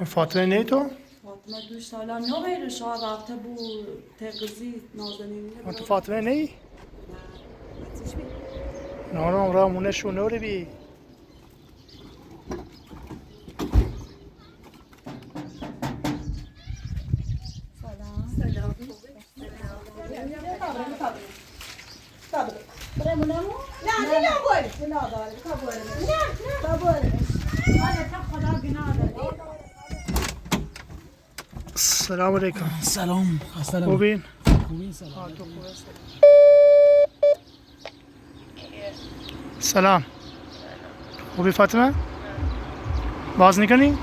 فاطمه نه تو؟ فاطمه 2 ساله نه غیر شاه رفته بو تقضی نازنین تو فاطمه نه؟ نه آتیش بی نه نه را مونه شونوری بی سلام سلام برمونمو؟ نه نه باید نه داره نه باید خدا گناه داره السلام علیکم. سلام. خوبین؟ خوبین سلام. تو خوبه. سلام. خوبی فاطمه؟ باز نکنی؟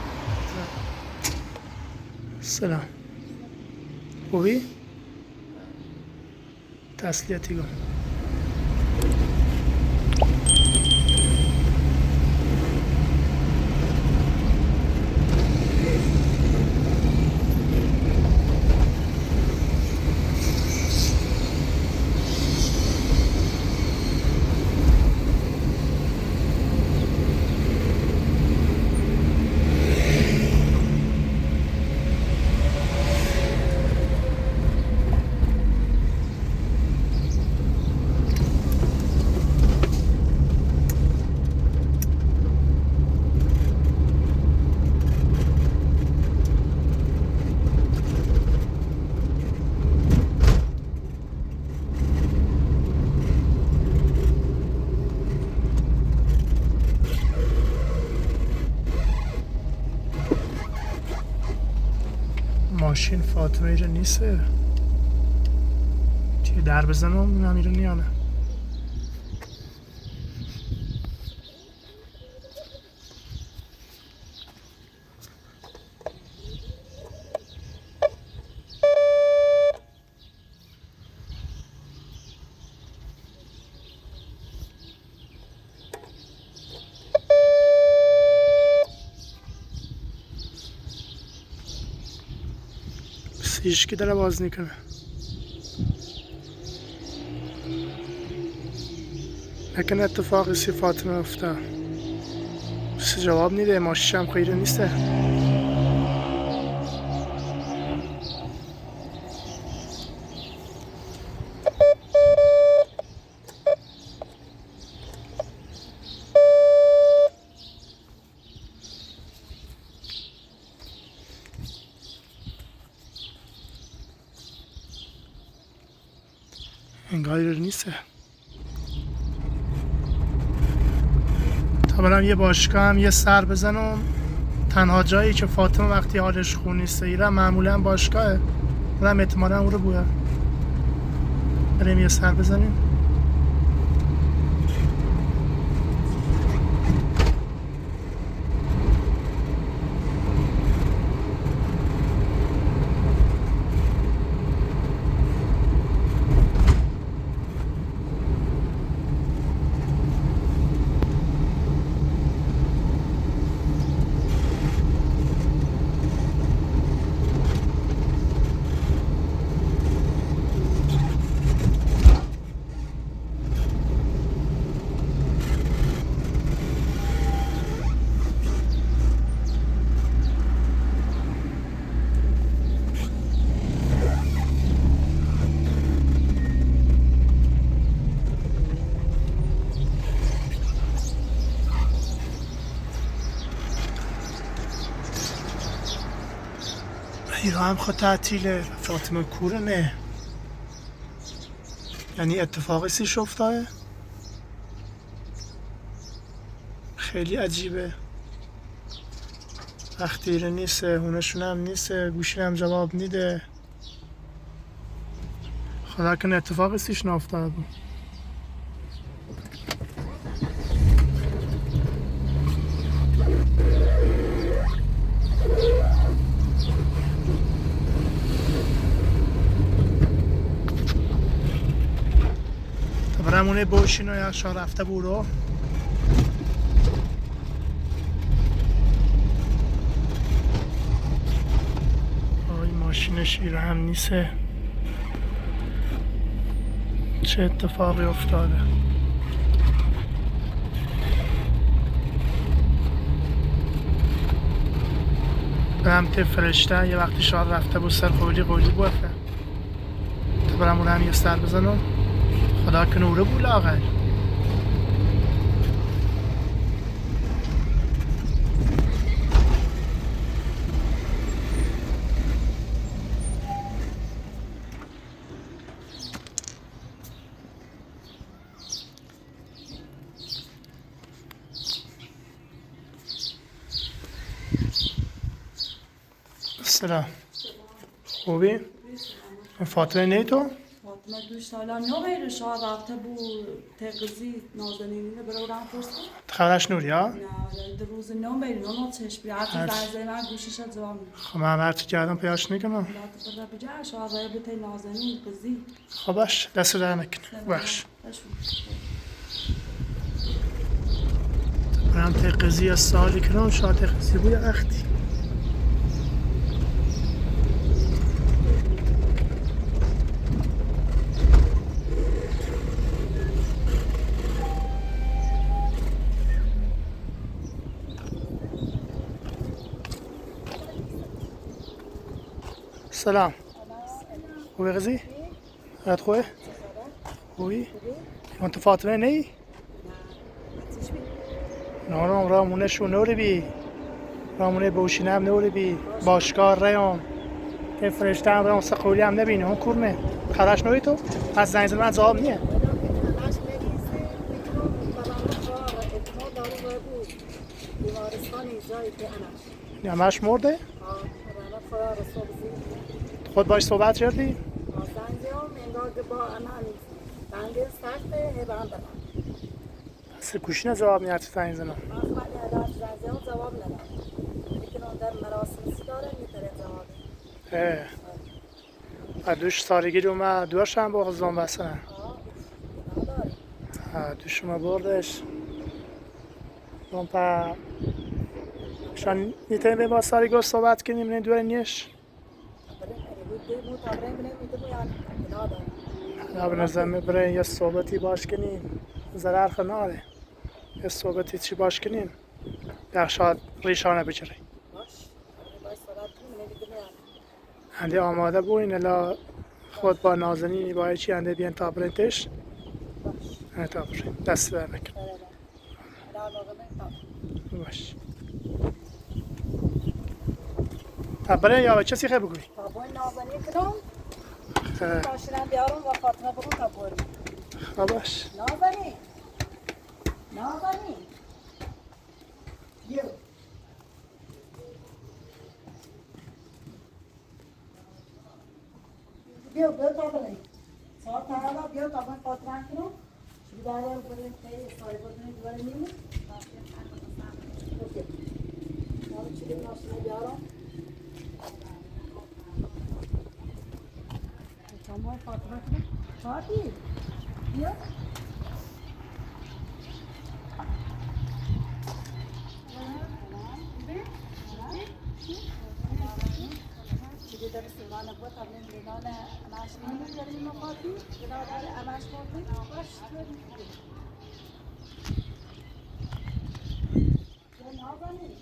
سلام. خوبی؟ تسلیتی کن. ماشین فاطمه ایره نیسته چه در بزنم نمیره نیانه هیچ که داره باز نکنه نکنه اتفاقی سی فاطمه افتاد کسی جواب نیده ماشین هم خیره نیسته انگاری نیسته تا برم یه باشگاه هم یه سر بزنم تنها جایی که فاطمه وقتی حالش خون نیسته ایره معمولا باشگاهه برم احتمالا او رو بوده بریم یه سر بزنیم ایران هم خود تعطیله فاطمه کوره نه یعنی اتفاقی سیش افتاده خیلی عجیبه وقتی ایره نیسته هونشون هم نیسته گوشی هم جواب نیده خدا کنه اتفاقی سیش نافتاده بود برمونه باشین و یخشا رفته برو آی ماشینش ایره هم نیسته چه اتفاقی افتاده برم ته فرشته یه وقتی شاد رفته بود سر قولی بوده تو برم اون هم یه سر بزنم خدا که نوره بود لاغر. سلام خوبی؟ فاطمه نه تو؟ فاطمه 2 ساله نوبه شاد رفته بود تقضی نازنینه برام پرسید. خبرش نوری ها؟ نه در روز نوبه نو چش بیات زنگ من گوشش جواب میده. خب من هرچی کردم پیاش نکنم. لا تو برا بجا شاد بته نازنین قضی. خبش دست در نکن. بخش. برام تقضی سالی کنم شاد تقضی بود وقتی. سلام خوبی غزی؟ حالت خوبه؟ خوبی؟ تو فاطمه نی؟ نه رامونه شو نوری بی رامونه بوشینه هم نوری بی باشکار ریام که فرشته هم رام سقولی هم نبینه اون کرمه خراش نوری تو؟ از زنگ زن من جواب نیه همش مرده؟ خود باش صحبت کردی؟ پس گوشی نه جواب نیاد تو زنگ زنم دوش سالگی رو من دوش هم با زن بسنم دوش ما بردش اون پا شان نیتیم به با سالگی صحبت کنیم نه دوره نیش نه به نظر میبره یه صحبتی باش کنیم ضرر خناره یه صحبتی چی باش کنیم شاید ریشانه بچره هنده آماده بوین الا خود با نازنینی با چی هنده بیان تا برنتش نه تا برن دست در نکن باش تا برن یا بچه سیخه بگوی بابای نازنین کنم کاشرم بیارم و فاطمه برون تا برم باش نازنین نازنین بیا تا بریم ساعت تا بیا تا من فاطمه کنم شروع داره بریم خیلی ساری بودنی دوباره میمون اوکی حالا چی دیم ناشنه بیارم شما فاطمه کنم فاطمه بیا در سیمان بود همین لیمان اماش می‌گیریم مقاطی جناب اماش مقاطی باش نازنین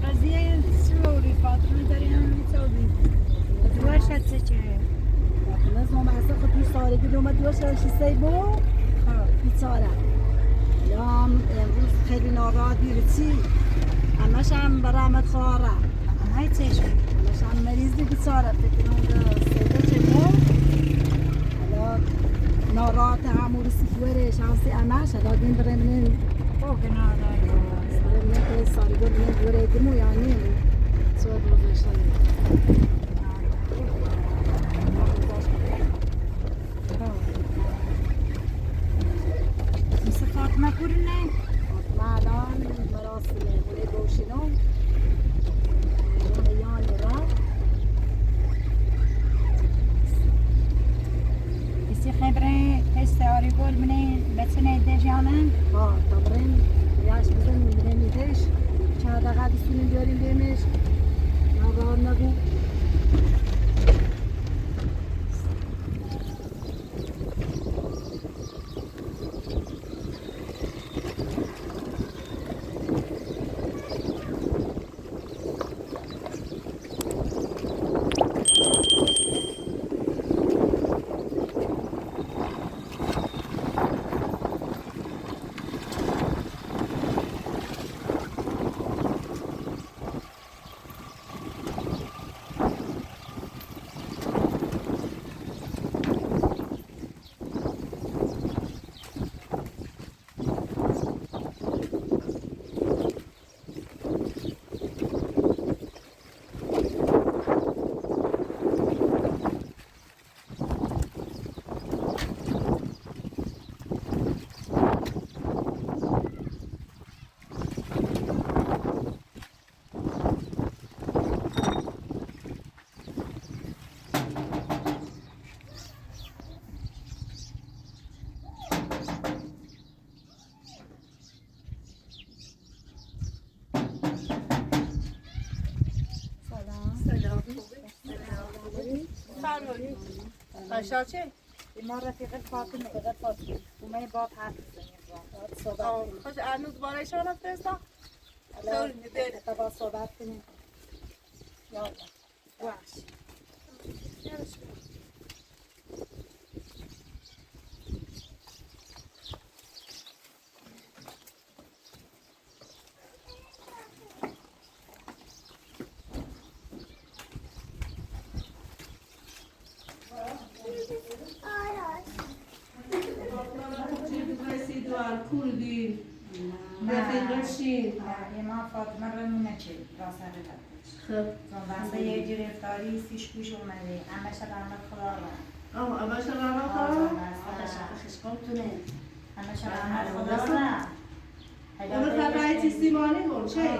قضیه سوری فاطمه داریم سوری دوشت چه فاطمه زمان اصلا خود 2 سالگی دومه دوشت شیسته بو بیچاره یا امروز خیلی ناراحت بیرچی همش هم برامت خواره همه چشم همش هم مریضی بیچاره فکر اونجا سیده چه بو حالا ناراحت همون سفوره شانسی همش حالا دین برمین خوب ناراحت نه سالی بود نه دوره دمو یعنی صورت گذاشتن مثل فاطمه پور نه فاطمه الان مراسم بوله بوشینم بستونیم بیاریم بیمش نوار نبود قشاچه؟ ما رفیق فاطمه اومه باب حرف بزنیم خوش هنوز باره شما فرستا؟ الان با صحبت کنیم یالا باش کردی رفیقشی ما فاطمه رو نچه راسته خب واسه یه جور افتاری سیش پوش اومده همش رحمت خدا رو اما شما را خواهم؟ خشکاتونه همش رحمت خدا رو اونو خبری تیستیمانی کن چه؟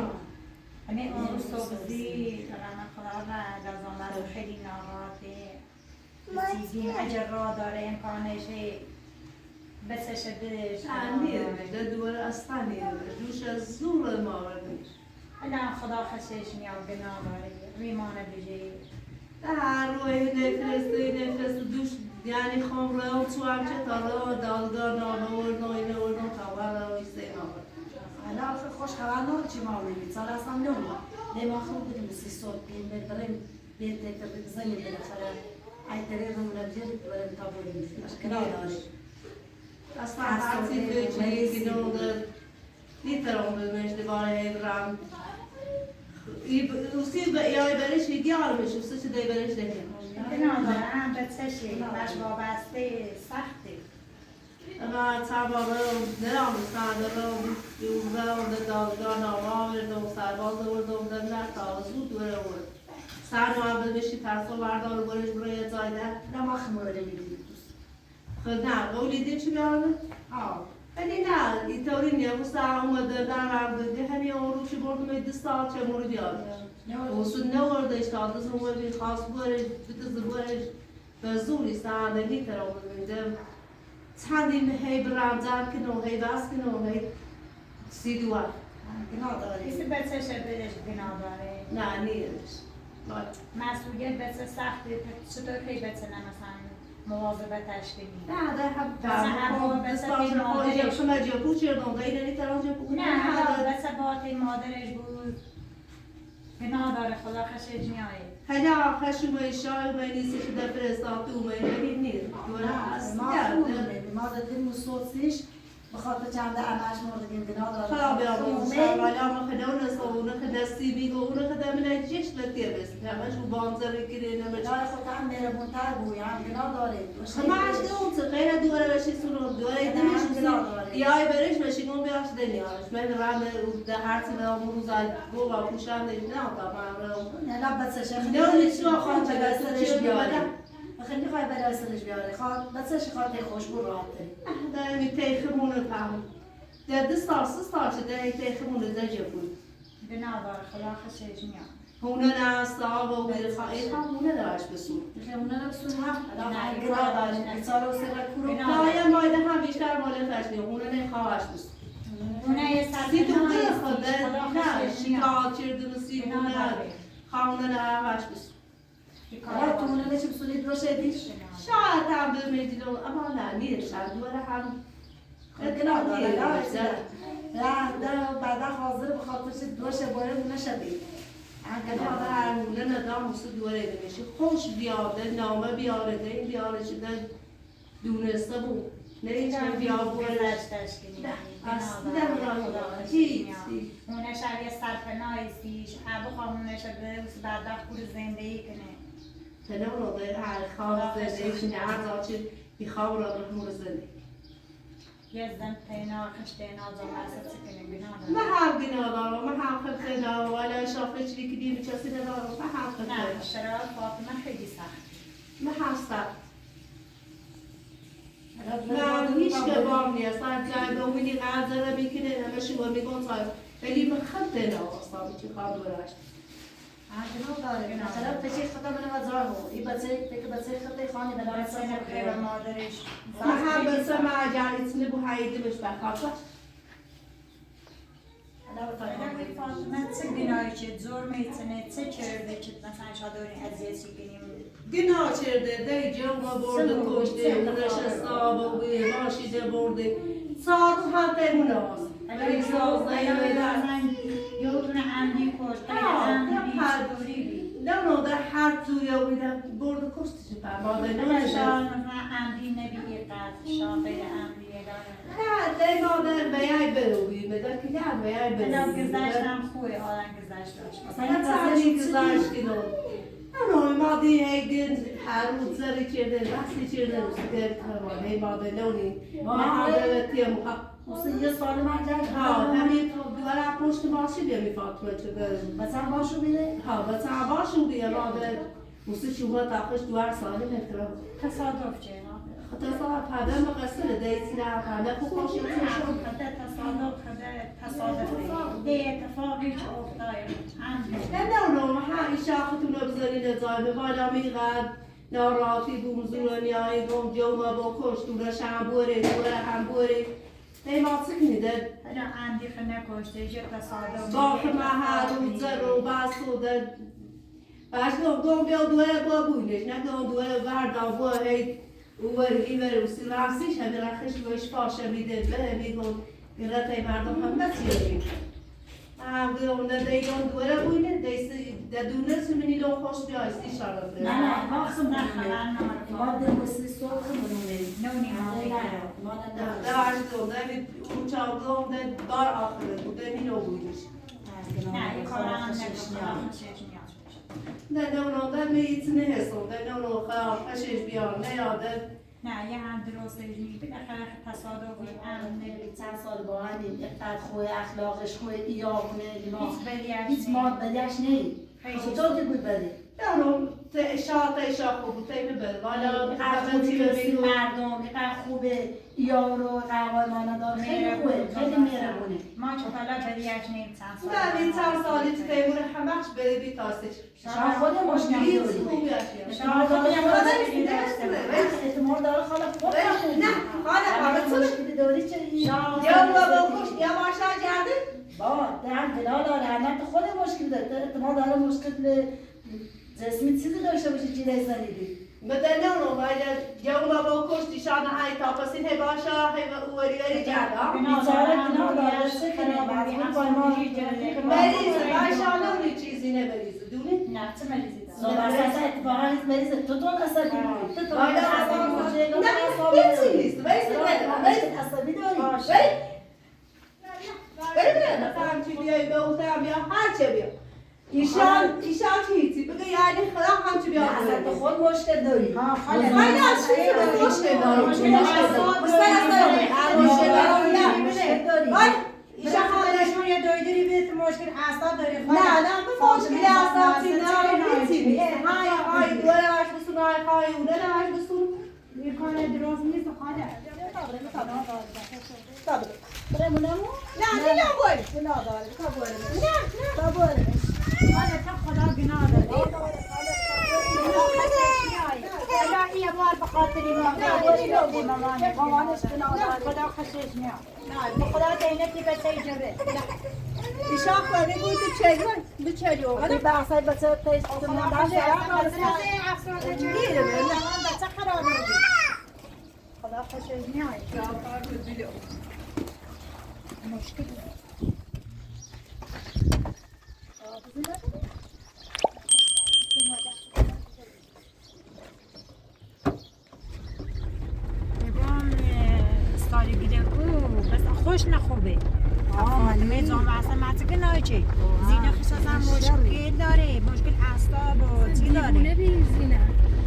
همین اون صبحی رحمت خدا رو گذانده خیلی ناراحته چیزی اجر را داره امکانشه بسشه دلش نیرمش دوباره اصلا نیرمش دوش از زور ما بردیش الان خدا خشش میاد گناه داره ریمانه بجه در روی نفرست دوش یعنی خم رو تو هم چه تا رو دالگار نامور نوی نور نو تاور رو ایسته نامور الان آخه خوش خبر ناره چی ما بگید سال اصلا نمون ما خوب بودیم سی صوت بیم بریم بیت تفر بزنیم بالاخره ای تری رو نبجید بریم تا بریم کنار داری اصلا هر چیزی چیزی نوده نیترم بمش دوباره هیدرم اوستی یای برش دیار بشه اوستی چه دی برش نکن گناه داره هم بچهشی باش وابسته سخته اما تبا رو نرامستان رو یوزه و دادگاه نامه و سرباز و در تازو دوره ورد سر نوع بشی ترسو بردار برش برای زایده نما خموره میدید خب نه قولی دید چی بیارده؟ ولی نه اینطوری نیه بسته اومده در عرضه همین اون چی بردم این دستا چه مورد بیارده وصول نوردش تا دست اومده خاص برش بتز برش به زوری سانده نیتر اومده چندی هی برام زد کنو هی بس کنو هی سی دوار گناه داری کسی بچهشه برش گناه داره نه نیرش مسئولیت بچه سخته چطور که بچه مثلا مواظبتش کنی نه ده هم هم دستاش رو خواهی شما جپو چردون غیر نیتران جپو نه حالا بچه باقی مادرش بود گناه داره خدا خشش میاره هلا خشم شای و نیستی که در فرستاد تو میگی نیست ما خموره ما دادیم صوتیش بخاطر چند همش مردیم گناه داره خراب بیامون شوالا ما خداون سوونه خداستی بیگو اون خدا من جیش لطیه بس همش و بانزر کری نمیشه جای خود هم مهربونتر بود هم گناه داره ما عشق اون تو غیر دوره بشی سونو دوره دیمش یای برش بشی اون بیاش دنیاش من رام ده هر چیز اون روز گو و پوشم نه تا من نه بسش نه چی خواهم به دستش چه بیاره خیلی میخوای به دستش بیاره خواد بسش خاطر خوشبو راحت داری در می تیخمونه پهم در دستاس ده تیخمونه در جبون گناه داره خدا خشش میاره هونه نه صاحب و غیر خواهی هونه داشت بسون خیمونه رو بسون هم الان گناه داری بیچاره و سر کورو نه یا مایده هم بیشتر مال تشنی هونه نه خواهش بسون اونه یه سر سی دوگه کنایستی، خدا خدا نه خوشش شکار چردن سی بنا دوگه داره. خانه نه همش بس حالا تو اونه نچه بسونی دروشه دیش؟ شاید هم به میدیلو اما نه نیرشن دوره هم بنا داره نه بعدا حاضر به خاطرش دروشه باره مونه شدید اما هر مونه ندام مستو دوره نمیشه خوش بیاده نامه بیاره ده این بیاره شده دونسته بود نه اینکه بیا بوره گذشتش که نه، اصلا خدا هیچ. اونه شب یه سرپناهیستیش ابو خامونه شده بعد خور زندگی کنه تنه اونو ده هر خواه زنده شنه هر زاچه بیخواه را مور زنده یه زن پینا خشته نازم اصلا چکنه بنا ما هم گناه دارم ما هم خب گناه ولی شافه چی که دیم چسی ندارم ما هم خب نه گناه شرایط فاطمه خیلی سخت ما هم سخت من هیچ که بام نیست من جای به اونی قدر رو میکنه همه شما میگن صاحب ولی من خط ناستم چی خواب برش مثلا تشی خطا من وزاره این بچه تک بچه خطه خانی دلار سر خیر مادرش ما هم بس ما جاریت نبو هایده بش بخاطر فاطمه چه گناهی که زور میتونه چه کرده که مثلا شادوری اذیتی کنیم گناه چرده دی جوما برده کشته اونش استاب و باشیده برده ساعت هم تموناست ولی ساز نیامیدن یودونه عمدی کش غیر عمدی چطوری بی نه در هر توی آویدن برده کشتش پرماده اگر نمیشه شان مثلا عمدی نبیه قد شان غیر عمدی اداره نه دی مادر بیای بروی مدر که نه بیای الان بروی گذشتم خوبه آدم گذشت داشت مثلا تانی گذاشتی رو نه مادی هیگن هر روز سری چرده وقتی چرده روز در پرماده مادر نونی مادر تیم یه سال من جد ها همین دوباره پشت ماشی بیمی فاطمه چه مثلا باشو بیده ها مثلا باشون بیه مادر موسی شما تاخش دوار سالی متر تصادف چه خدا سال پدر مقصر دیتی نه همه خوب باشی تصادف ده اتفاقی که افتاد نه ها این شاختون رو بذاری نزایمه بالا میقد ناراحتی بومزور نیایی گم جوما با کش دورش هم بوره دوره هم بوره ما سکنیده انا عندي خلنا كوشتي جت تصادف باخ ما هر روز رو بس ده باش گم بیا دوره با بوینش نه گم دوره بردار با هی اوور ایور و سلامسیش همه رخش بهش پاشه میده به میگم گرته مردم هم نسیاری هم گم نه دیگه دوره بوینه دیگه دونه سمنی لو خوش بیایستی شرط نه نه ماخصم نخلان ما در وسیله صبح منونه نونی ما نه درست ده اون چاقم ده دار آخره بوده مینو بویش نه کارم نه اونو ده میتونه حسون ده اونو خیال خشش بیان نه یاده نه یه هم درست نیست بالاخره تصادفی امن نمیدونم چند سال با هم اینقدر خوی اخلاقش خوی ایامونه هیچ هیچ ماد بدیش نی چطور که بود بده نه اونو شاق خوب تیمه بده والا خوبی رسی مردم اینقدر خوبه یارو قوای ماندار خیلی خوبه خیلی مهربونه ما که حالا بدیش نیم چند سال نه این چند سالی تو تیمور همش بده بی تاسته شما خود مشکلی هیچ داری خوبی هستی شما خود احتمال داره خاله خود نه خاله همه تو مشکلی داری چه یا بابا کش یا ماشا کرده با در بلا داره همه خود مشکل داره احتمال داره مشکل جسمی چیزی داشته باشه چی رسانیدی بدنا ولی جو بابا کشتی شان های تاپسین هی باشا هی اوری جادا بیچاره بنا داره چه کنه بعد این پایمان مریض باشا نونی چیزی نبریز دونی نه چه مریضی اصلا اتفاقا نیست مریض تو اصلا تو والا نه هیچی نیست مریض عصبی داری بری مثلا چی بیای به اوتم بیا هر چه بیا ایشان چیزی بگه یعنی خدا هم چی بیا اصلا تو خود مشکل داری خیلی از چیزی به مشکل دارم مشکل دارم ایشان خودشون یه دویدری بیت مشکل اعصاب داری نه به مشکل اعصاب چی نه هیچی های دوره هاش بسون های اونه هاش بسون این کار درست نیست خاله برمونمو نه نه باید نه داره نه خاله تو خدا گناه داری نه خاطری مامانش خدا خوشش میاد به خدا دینکی بچه ایجابه ایشان خواهی بود بچه ولی بحثای بچه تیست کنم بچه خراب میگی خدا خوشش میاد مشکل خوش نخوبه فاطمه جان اصلا متکه نایچه زینه خوش ازم مشکل داره مشکل اعصاب و چی داره دیوونه بی زینه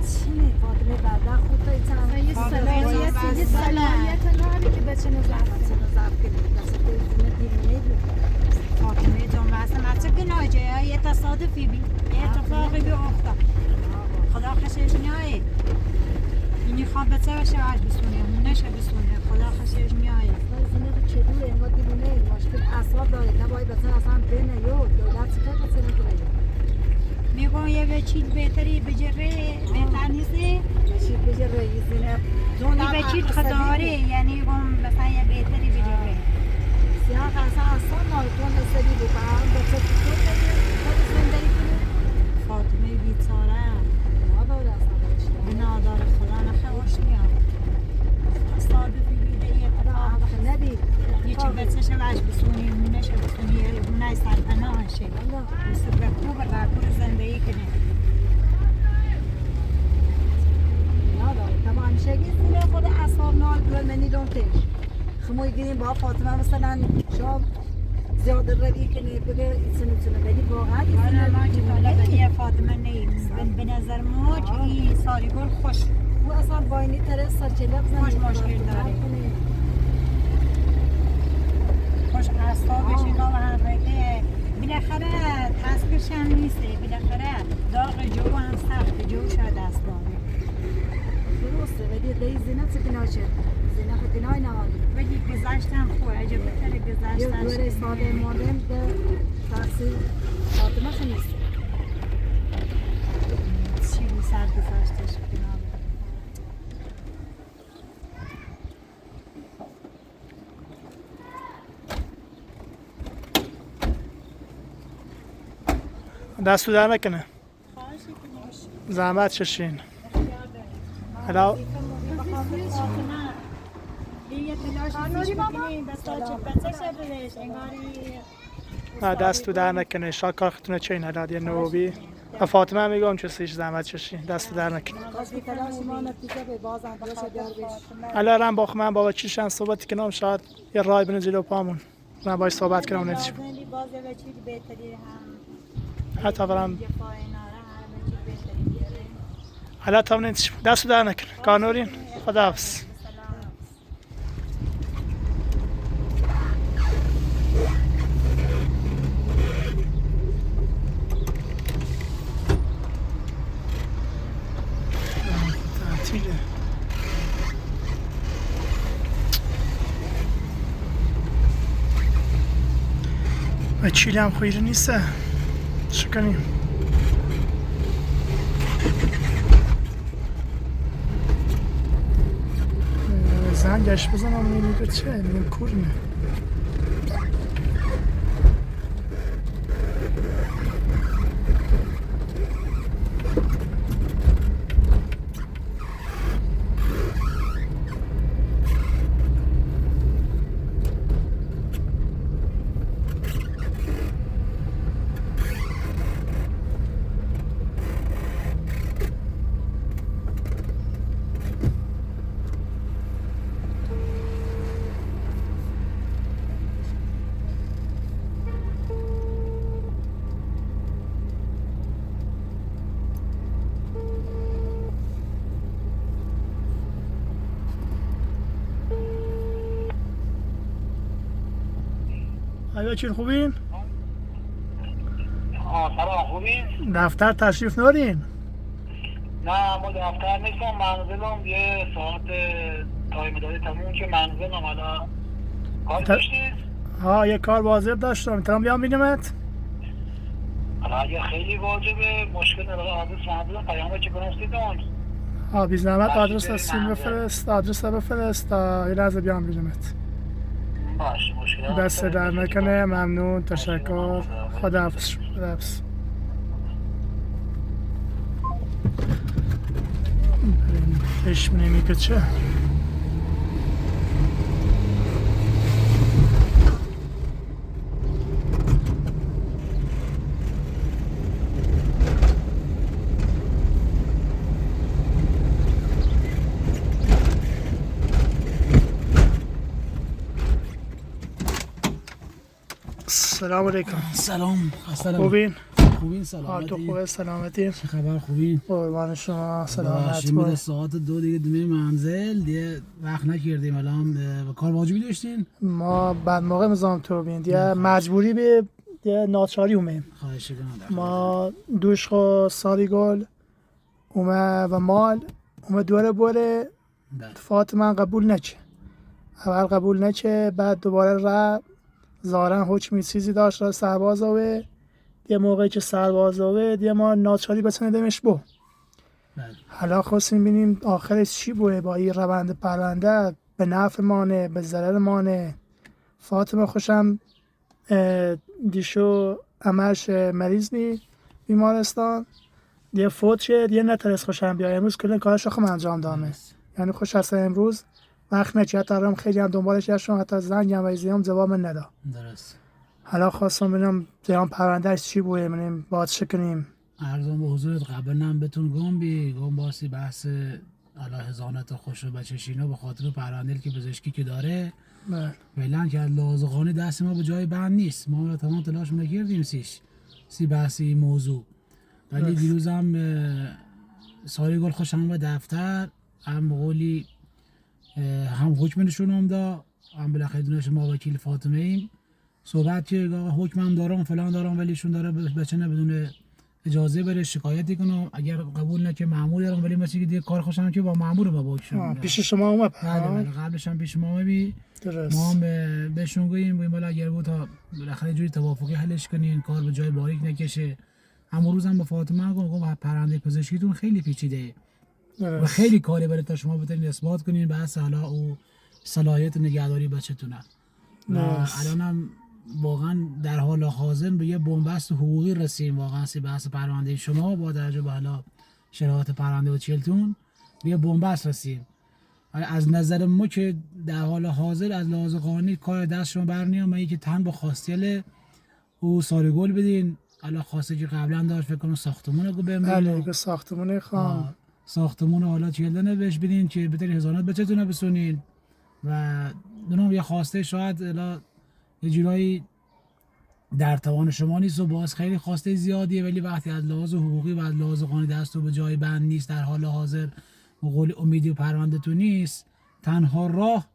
چینه فاطمه بعد خود تا یه صلاحیت نداری که بچه نظر فاطمه جان اصلا متکه نایچه یه تصادفی بی اتفاقی بی افتاد خدا خوشش نیایه اینی خواب بچه و شوهر بسونه نشه بسونه خدا خوشش نیایه زینه تو چلوه ما دیوونه مشکل اعصاب داره نباید بچه اصلا بینه یو دولت چکر بچه نگره میگم یه چیز بهتری بجره بهتر نیسته چیز بجره یه زینه زونی به چیز خداره یعنی گم مثلا یه بهتری بجره سیاه اصلا اصلا نایتون استدی بکنم بچه تو خود زندگی کنه فاطمه بیچاره نداره اصلا باشته نداره خدا نخه خوش میاد تصادفی بیده یه اتفاق ندید یکی بچه شوش بسونی مونش بسونی مونه سرپناه شه مثل به خوب رکور زندگی کنه نداره تمام همیشگی زینه خود اصحاب نال بلد منی دونتش خموی گیریم با فاطمه مثلا شام زیاده روی کنه بگه ایسنو ولی واقعا والا ما که طالبانی فاطمه نیست به نظر ما که این ساریگل خوش او اصلا باینی تره سرچله بزنه خوش مشکل داره خوش اعصابش اینا و حرکه بالاخره تصویرش هم نیسته بالاخره داغ جو هم سخت جو شاید دست داره درسته ولی دی زینه چکنای شد زینه خدینای نهانی ولی گذشتن خوبه اگه بهتره یه گذشتن دوره ساده ماندم به تقصیر فاطمه خو نیست چی بی سر گذاشتش کنم دستو در نکنه زحمت چشین حالا یه تلاش بکنیم بسا چه بچه بهش انگاری دستو در نکنه شاید کار خطونه چه این حالا یه نوبی و فاطمه هم میگم چه سیش زحمت چشین دستو در نکنه کاش که تلاش ما نتیجه به بازم دوشه بیار بیش حالا رم باخ من بابا چیشن صحبت کنم شاید یه رای بینه جلو پامون من باید صحبت کنم نتیجه باز به چیز بهتری هم حتی برم دفاع ناره هم چیز بهتری بیاره حالا تا نتیجه دستو در نکنه کانورین خدا حافظ تعطیله و چیلی هم خویره نیسته چه کنیم زنگش بزنم نمیگه چه نیم کورنه آیا چین خوبین؟ سلام خوبین؟ دفتر تشریف نارین؟ نه ما دفتر نیستم منزلم یه ساعت تایم داری تموم که منزلم حالا کار داشتید؟ ها یه کار واجب داشتم میتونم بیام بینمت؟ حالا اگه خیلی واجبه مشکل نداره آدرس منزلم پیامه که برستید اون بی زحمت آدرس بریم هستیم منزل. بفرست، آدرس رو بفرست تا یه لحظه بیام ببینمت. باشه مشکل دست در نکنه. ممنون، تشکر. خداحافظ. خداحافظ. بریم چشم نمیپچه. سلام علیکم. سلام. خوبین؟ خوبین حال تو سلامتی. خوبه؟ سلامتی؟ چه خبر خوبین؟ قربان شما. سلامت باشیم. میره باش. ساعت 2 دیگه دمه منزل دیگه وقت نکردیم. الان به کار واجبی داشتین؟ ما بعد موقع نظام تو بین دیگه مجبوری به دیگه ناچاری اومیم. خواهش کنم. ما دوش خو سالی گل اومه و مال اومه دوره بوره بله. فاطمه قبول نچه. اول قبول نچه بعد دوباره را زارن حکمی چیزی داشت را سرباز آوه دیگه موقعی که سرباز آوه دیگه ما ناچاری بسنه دمش بو. بله. حالا خواستیم بینیم آخرش چی بوه با این روند پرونده به نفع مانه به ضرر مانه. فاطمه خوشم دیشو امرش مریض نی بیمارستان دیگه فوت شد دیگه نترس خوشم بیا امروز کل کارش رو انجام دامه. یعنی خوش هست امروز وقت نچه حتی هم خیلی هم دنبالش گشتم حتی زنگم و زیام جواب من ندا. درست. حالا خواستم ببینم زیام پروندهش چی بوده ببینیم باید چه کنیم. عرضم به حضورت قبل نم بتون گم باسی بحث حالا هزانت خوش و بچشینو به خاطر پرونده‌ای که پزشکی که داره بله. فعلا که از لحاظ قانونی دست ما به جای بند نیست. ما تمام تلاش نکردیم سی بحثی این موضوع. ولی دیروز هم ساری گل خوشم به دفتر هم بقولی هم حکم نشون هم دا هم بالاخره دونش ما وکیل فاطمه ایم صحبت که حکم هم دارم فلان دارم ولی شون داره بچه نه بدون اجازه بره شکایتی کنم اگر قبول نکنه مأمور دارم ولی مثل که دیگه کار خوشم که با مأمور ما باکشون پیش شما اومد. بله قبلش هم پیش ما بی درست. ما هم بهشون گوییم بالا اگر بود تا بالاخره جوری توافقی حلش کنین کار به جای باریک نکشه. همون روز هم به فاطمه گفتم پرونده پزشکیتون خیلی پیچیده و خیلی کاری برای تا شما بتونید اثبات کنین بحث حالا او صلاحیت نگهداری بچه‌تونه. الان هم واقعا در حال حاضر به یه بنبست حقوقی رسیم واقعا سی بحث پرونده شما با توجه به حالا شرایط پرونده و چلتون به یه بنبست رسیم. از نظر ما که در حال حاضر از لحاظ قانونی کار دست شما برنمیاد. من یکی تن با خواستیل او ساری گل بدین. حالا خواسته که قبلا داشت فکر کنم ساختمون رو بهم بله که ساختمون خان ساختمون حالا چیلدن بهش بدین که بتونین هزانت بچه‌تون بسونین و دونم یه خواسته شاید الا یه جورایی در توان شما نیست و باز خیلی خواسته زیادیه ولی وقتی از لحاظ حقوقی و از لحاظ قانونی دست رو به جای بند نیست در حال حاضر به قول امیدی و پرونده تو نیست تنها راه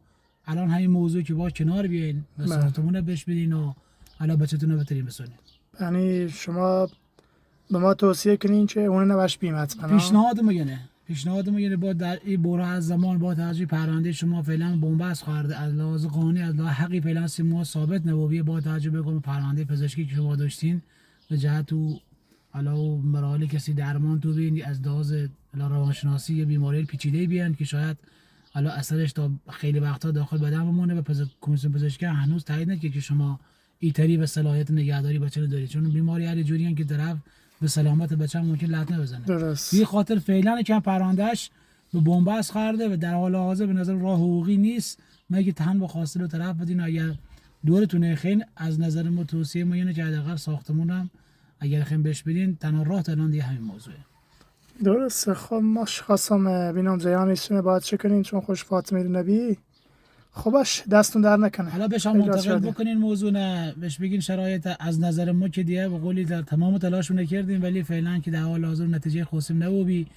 الان همین موضوع که با کنار بیاین و ساختمون بهش بدین و حالا بچه‌تون رو بتونین بسونین. یعنی شما به ما توصیه کنین که اون نباش بیمت کنه. پیشنهاد میگه با در این بره از زمان با توجه پرونده شما فعلا بنبست خورده از لحاظ قانونی از لحاظ حقی فعلا ما ثابت نبوده با توجه به پرونده پزشکی که شما داشتین به جهت او حالا مراحل کسی درمان تو بین از لحاظ روانشناسی یه بیماری پیچیده بیان که شاید حالا اثرش تا خیلی وقتا داخل بدن بمونه و کمیسیون پزشکی هنوز تایید نکرده که شما ایتری و صلاحیت نگهداری بچه رو دارید چون بیماری هر جوریه که طرف به سلامت بچه ممکن لطمه بزنه. درست. به خاطر فعلا که پروندهش به بنبست خورده و در حال حاضر به نظر راه حقوقی نیست. مگه تن با خواسته رو طرف بدین اگر دورتونه خین از نظر ما توصیه ما اینه که حداقل ساختمون هم اگر خین بهش بدین تنها راه الان دیگه همین موضوعه. درست. خب ما خواستم ببینم زیان ایشونه باید چه کنین چون خوش فاطمه نبی خوبش دستون در نکنه. حالا بهش هم منتقل بکنین موضوع نه بهش بگین شرایط از نظر ما که دیگه به قولی در تمام تلاشمون کردیم ولی فعلا که در حال حاضر نتیجه خواستیم نبودی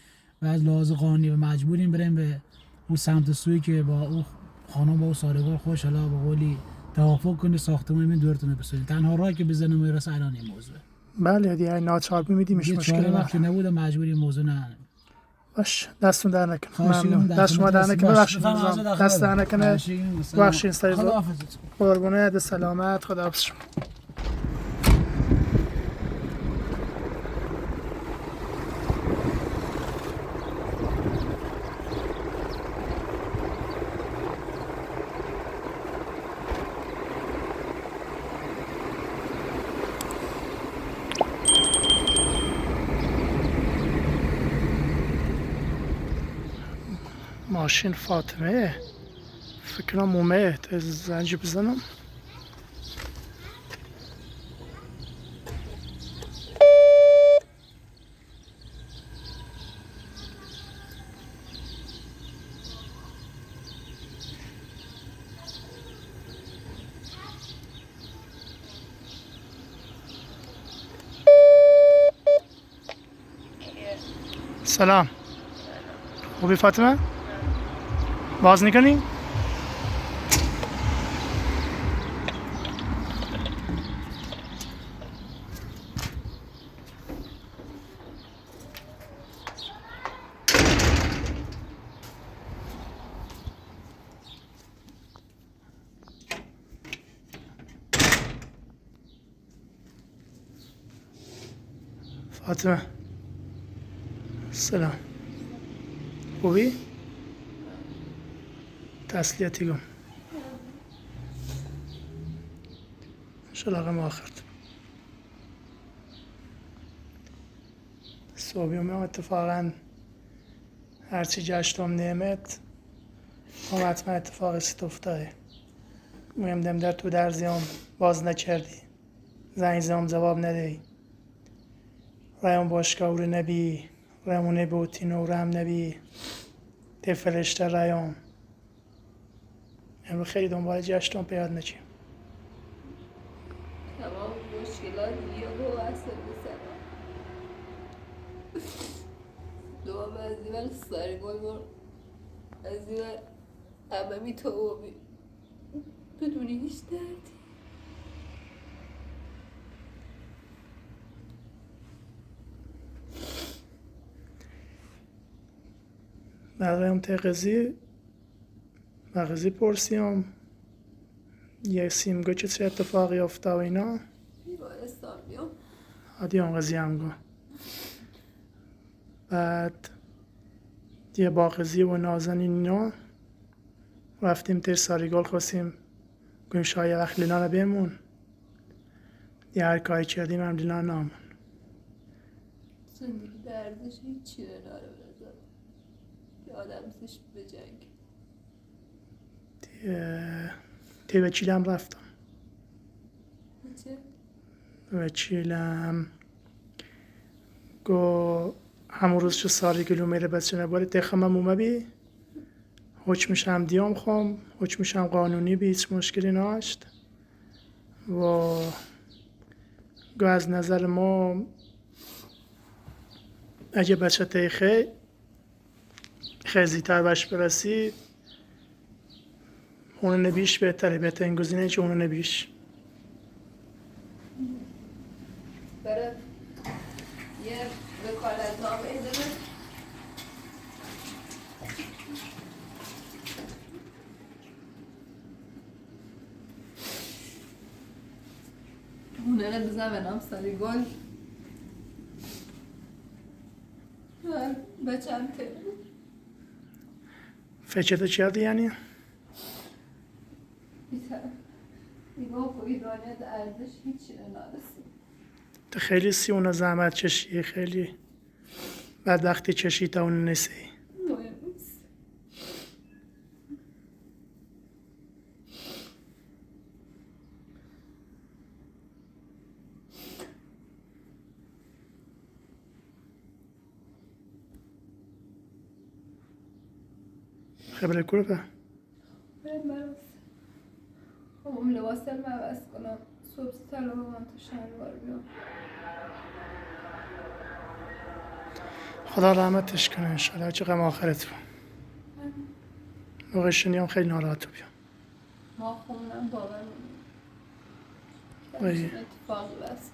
و از لحاظ قانونی و مجبوریم بریم به اون سمت سوی که با اون خانم با اون سارگار خوش حالا به قولی توافق کنه ساختمون این دورتونه بسازید. تنها راهی که بزنه میرسه الان این موضوع. بله دیگه ناچار میدیمش مشکلی وقتی نبود مجبوری موضوع نه. باش دستون در نکنه. ممنون. دست شما در نکنه. ببخشید دست در نکنه. ببخشید سایزو. قربونه سلامت. خداحافظ شما. ماشین فاطمه فکرم اومد زنجی بزنم. سلام خوبی فاطمه؟ باز نکنی؟ فاطمه سلام خوبی؟ تسلیتی گم شلاقه ما آخرد صبحی هم اتفاقا هرچی جشتم نعمت هم حتما اتفاق ست افتاده مهم دم در تو درزیام باز نکردی زنگ زام جواب ندهی رایم باشگاه رو نبی رامونه بوتی نورم نبی تفرشته رایم امروز خیلی دنبال جشتم پیاد نچیم تمام مشکلات یهو وصل بسرم دوام از این ور سرگل بر از این ور اممی تمامی بدونی هیچ دردی برایم مغزی پرسیم یه سیمگو چه اتفاقی افتاد و اینا بیمارستان بیام عادی هم قضیه هم گو بعد یه با قضیه و نازنین اینا رفتیم تر ساریگل خواستیم گویم شاید وقت لینا رو بمون یه هر کاری کردیم هم لینا نامون زندگی دردش هیچی ناره بنظرم که آدم زش به جنگ تی به چیلم رفتم چه؟ به چیلم گو همون روز چه ساریگلو میره بس چه نباره تخمم اومبی حکمش هم دیام خوام حکمش هم قانونی بی هیچ مشکلی ناشت و گو از نظر ما اگه بچه تیخه خیزیتر بش برسی اون نبیش بهترین گزینه چه اون نبیش برای یه وکالت نامه داره اونه رو بزن به نام ساریگل بچم ته فکرتو کردی یعنی؟ نگاه با ایرانیت ارزش هیچی نرسید تو خیلی اونو زحمت چشی خیلی بعد وقتی چشی تا اون نسی مهم نیست خبره کرده بریم براز خب لباس رو عوض کنم صبح سلام من تو شلوار بیام خدا رحمتش کنه انشالله چه غم آخرت رو موقع شنیام خیلی ناراحت رو بیام ما خونم باور وای. اتفاقی بست